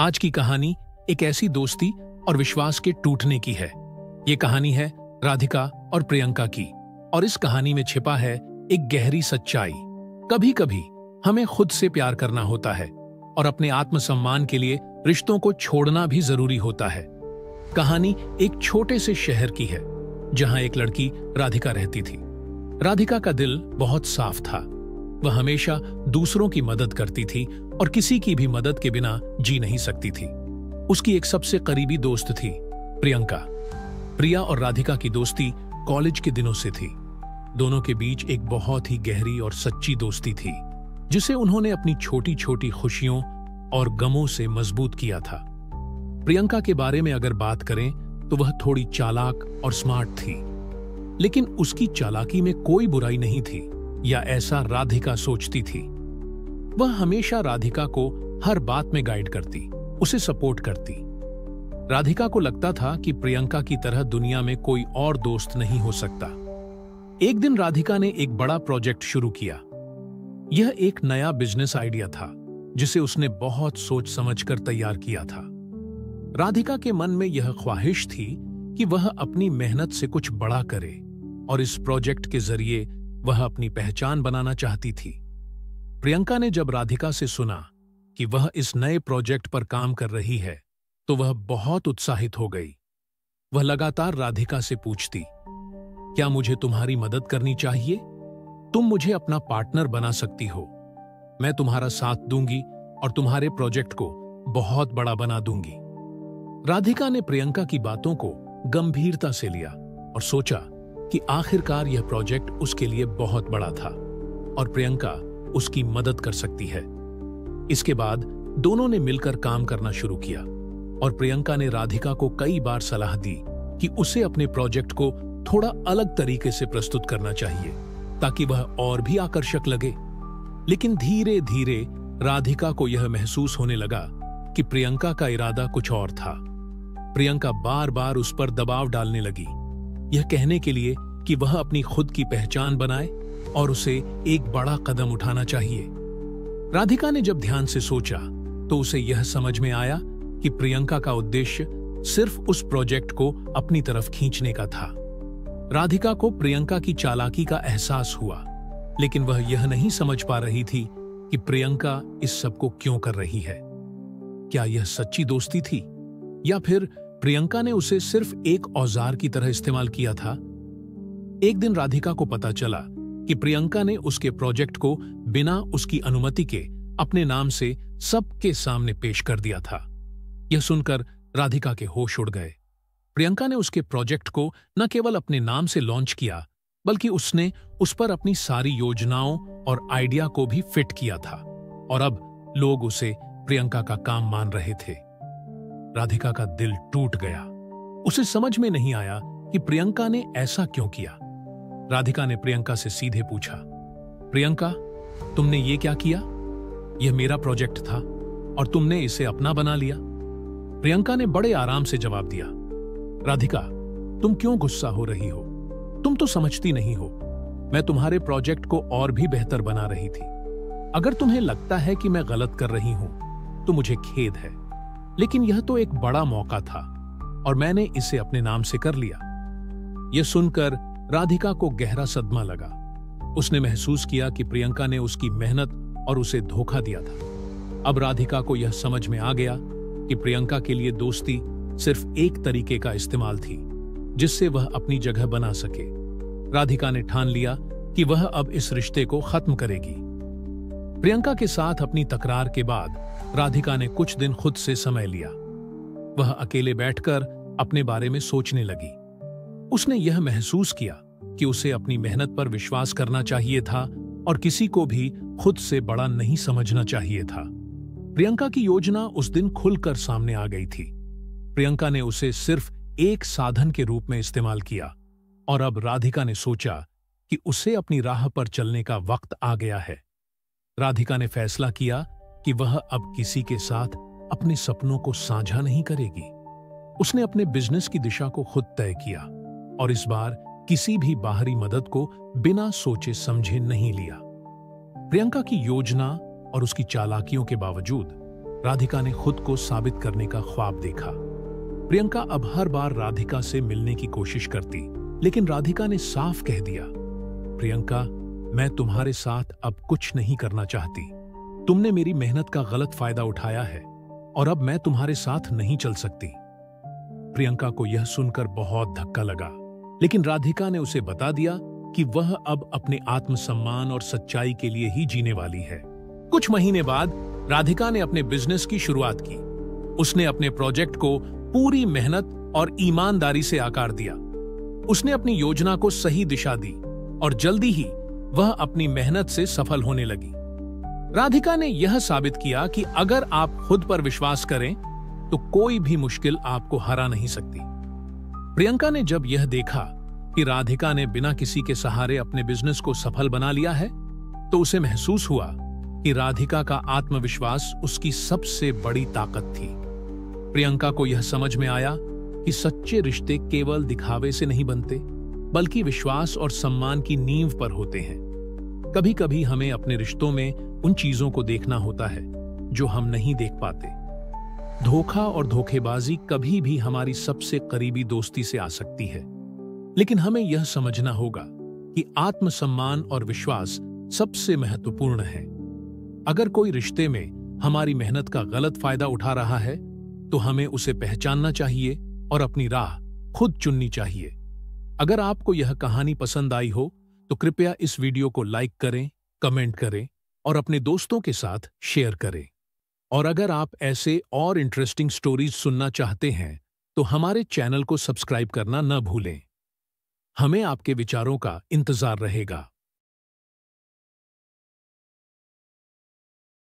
आज की कहानी एक ऐसी दोस्ती और विश्वास के टूटने की है। ये कहानी है राधिका और प्रियंका की, और इस कहानी में छिपा है एक गहरी सच्चाई। कभी कभी हमें खुद से प्यार करना होता है और अपने आत्मसम्मान के लिए रिश्तों को छोड़ना भी जरूरी होता है। कहानी एक छोटे से शहर की है जहां एक लड़की राधिका रहती थी। राधिका का दिल बहुत साफ था। वह हमेशा दूसरों की मदद करती थी और किसी की भी मदद के बिना जी नहीं सकती थी। उसकी एक सबसे करीबी दोस्त थी प्रियंका। प्रिया और राधिका की दोस्ती कॉलेज के दिनों से थी। दोनों के बीच एक बहुत ही गहरी और सच्ची दोस्ती थी, जिसे उन्होंने अपनी छोटी छोटी खुशियों और गमों से मजबूत किया था। प्रियंका के बारे में अगर बात करें तो वह थोड़ी चालाक और स्मार्ट थी, लेकिन उसकी चालाकी में कोई बुराई नहीं थी, या ऐसा राधिका सोचती थी। वह हमेशा राधिका को हर बात में गाइड करती, उसे सपोर्ट करती। राधिका को लगता था कि प्रियंका की तरह दुनिया में कोई और दोस्त नहीं हो सकता। एक दिन राधिका ने एक बड़ा प्रोजेक्ट शुरू किया। यह एक नया बिजनेस आइडिया था जिसे उसने बहुत सोच समझकर तैयार किया था। राधिका के मन में यह ख्वाहिश थी कि वह अपनी मेहनत से कुछ बड़ा करे, और इस प्रोजेक्ट के जरिए वह अपनी पहचान बनाना चाहती थी। प्रियंका ने जब राधिका से सुना कि वह इस नए प्रोजेक्ट पर काम कर रही है, तो वह बहुत उत्साहित हो गई। वह लगातार राधिका से पूछती, क्या मुझे तुम्हारी मदद करनी चाहिए? तुम मुझे अपना पार्टनर बना सकती हो। मैं तुम्हारा साथ दूंगी और तुम्हारे प्रोजेक्ट को बहुत बड़ा बना दूंगी। राधिका ने प्रियंका की बातों को गंभीरता से लिया और सोचा कि आखिरकार यह प्रोजेक्ट उसके लिए बहुत बड़ा था और प्रियंका उसकी मदद कर सकती है। इसके बाद दोनों ने मिलकर काम करना शुरू किया, और प्रियंका ने राधिका को कई बार सलाह दी कि उसे अपने प्रोजेक्ट को थोड़ा अलग तरीके से प्रस्तुत करना चाहिए ताकि वह और भी आकर्षक लगे। लेकिन धीरे धीरे राधिका को यह महसूस होने लगा कि प्रियंका का इरादा कुछ और था। प्रियंका बार बार उस पर दबाव डालने लगी, यह कहने के लिए कि वह अपनी खुद की पहचान बनाए और उसे एक बड़ा कदम उठाना चाहिए। राधिका ने जब ध्यान से सोचा तो उसे यह समझ में आया कि प्रियंका का उद्देश्य सिर्फ उस प्रोजेक्ट को अपनी तरफ खींचने का था। राधिका को प्रियंका की चालाकी का एहसास हुआ, लेकिन वह यह नहीं समझ पा रही थी कि प्रियंका इस सब को क्यों कर रही है। क्या यह सच्ची दोस्ती थी, या फिर प्रियंका ने उसे सिर्फ एक औजार की तरह इस्तेमाल किया था? एक दिन राधिका को पता चला कि प्रियंका ने उसके प्रोजेक्ट को बिना उसकी अनुमति के अपने नाम से सबके सामने पेश कर दिया था। यह सुनकर राधिका के होश उड़ गए। प्रियंका ने उसके प्रोजेक्ट को न केवल अपने नाम से लॉन्च किया, बल्कि उसने उस पर अपनी सारी योजनाओं और आइडिया को भी फिट किया था, और अब लोग उसे प्रियंका का काम मान रहे थे। राधिका का दिल टूट गया। उसे समझ में नहीं आया कि प्रियंका ने ऐसा क्यों किया। राधिका ने प्रियंका से सीधे पूछा, प्रियंका, तुमने ये क्या किया? यह मेरा प्रोजेक्ट था और तुमने इसे अपना बना लिया। प्रियंका ने बड़े आराम से जवाब दिया, राधिका, तुम क्यों गुस्सा हो रही हो? तुम तो समझती नहीं हो। मैं तुम्हारे प्रोजेक्ट को और भी बेहतर बना रही थी। अगर तुम्हें लगता है कि मैं गलत कर रही हूं तो मुझे खेद है, लेकिन यह तो एक बड़ा मौका था और मैंने इसे अपने नाम से कर लिया। यह सुनकर राधिका को गहरा सदमा लगा। उसने महसूस किया कि प्रियंका ने उसकी मेहनत और उसे धोखा दिया था। अब राधिका को यह समझ में आ गया कि प्रियंका के लिए दोस्ती सिर्फ एक तरीके का इस्तेमाल थी जिससे वह अपनी जगह बना सके। राधिका ने ठान लिया कि वह अब इस रिश्ते को खत्म करेगी। प्रियंका के साथ अपनी तकरार के बाद राधिका ने कुछ दिन खुद से समय लिया। वह अकेले बैठकर अपने बारे में सोचने लगी। उसने यह महसूस किया कि उसे अपनी मेहनत पर विश्वास करना चाहिए था और किसी को भी खुद से बड़ा नहीं समझना चाहिए था। प्रियंका की योजना उस दिन खुलकर सामने आ गई थी। प्रियंका ने उसे सिर्फ एक साधन के रूप में इस्तेमाल किया, और अब राधिका ने सोचा कि उसे अपनी राह पर चलने का वक्त आ गया है। राधिका ने फैसला किया कि वह अब किसी के साथ अपने सपनों को साझा नहीं करेगी। उसने अपने बिजनेस की दिशा को खुद तय किया, और इस बार किसी भी बाहरी मदद को बिना सोचे समझे नहीं लिया। प्रियंका की योजना और उसकी चालाकियों के बावजूद राधिका ने खुद को साबित करने का ख्वाब देखा। प्रियंका अब हर बार राधिका से मिलने की कोशिश करती, लेकिन राधिका ने साफ कह दिया, प्रियंका, मैं तुम्हारे साथ अब कुछ नहीं करना चाहती। तुमने मेरी मेहनत का गलत फायदा उठाया है और अब मैं तुम्हारे साथ नहीं चल सकती। प्रियंका को यह सुनकर बहुत धक्का लगा, लेकिन राधिका ने उसे बता दिया कि वह अब अपने आत्मसम्मान और सच्चाई के लिए ही जीने वाली है। कुछ महीने बाद राधिका ने अपने बिजनेस की शुरुआत की। उसने अपने प्रोजेक्ट को पूरी मेहनत और ईमानदारी से आकार दिया। उसने अपनी योजना को सही दिशा दी और जल्दी ही वह अपनी मेहनत से सफल होने लगी। राधिका ने यह साबित किया कि अगर आप खुद पर विश्वास करें तो कोई भी मुश्किल आपको हरा नहीं सकती। प्रियंका ने जब यह देखा कि राधिका ने बिना किसी के सहारे अपने बिजनेस को सफल बना लिया है, तो उसे महसूस हुआ कि राधिका का आत्मविश्वास उसकी सबसे बड़ी ताकत थी। प्रियंका को यह समझ में आया कि सच्चे रिश्ते केवल दिखावे से नहीं बनते, बल्कि विश्वास और सम्मान की नींव पर होते हैं। कभी कभी हमें अपने रिश्तों में उन चीजों को देखना होता है जो हम नहीं देख पाते। धोखा और धोखेबाजी कभी भी हमारी सबसे करीबी दोस्ती से आ सकती है, लेकिन हमें यह समझना होगा कि आत्मसम्मान और विश्वास सबसे महत्वपूर्ण है। अगर कोई रिश्ते में हमारी मेहनत का गलत फायदा उठा रहा है, तो हमें उसे पहचानना चाहिए और अपनी राह खुद चुननी चाहिए। अगर आपको यह कहानी पसंद आई हो तो कृपया इस वीडियो को लाइक करें, कमेंट करें और अपने दोस्तों के साथ शेयर करें। और अगर आप ऐसे और इंटरेस्टिंग स्टोरीज सुनना चाहते हैं तो हमारे चैनल को सब्सक्राइब करना न भूलें। हमें आपके विचारों का इंतजार रहेगा।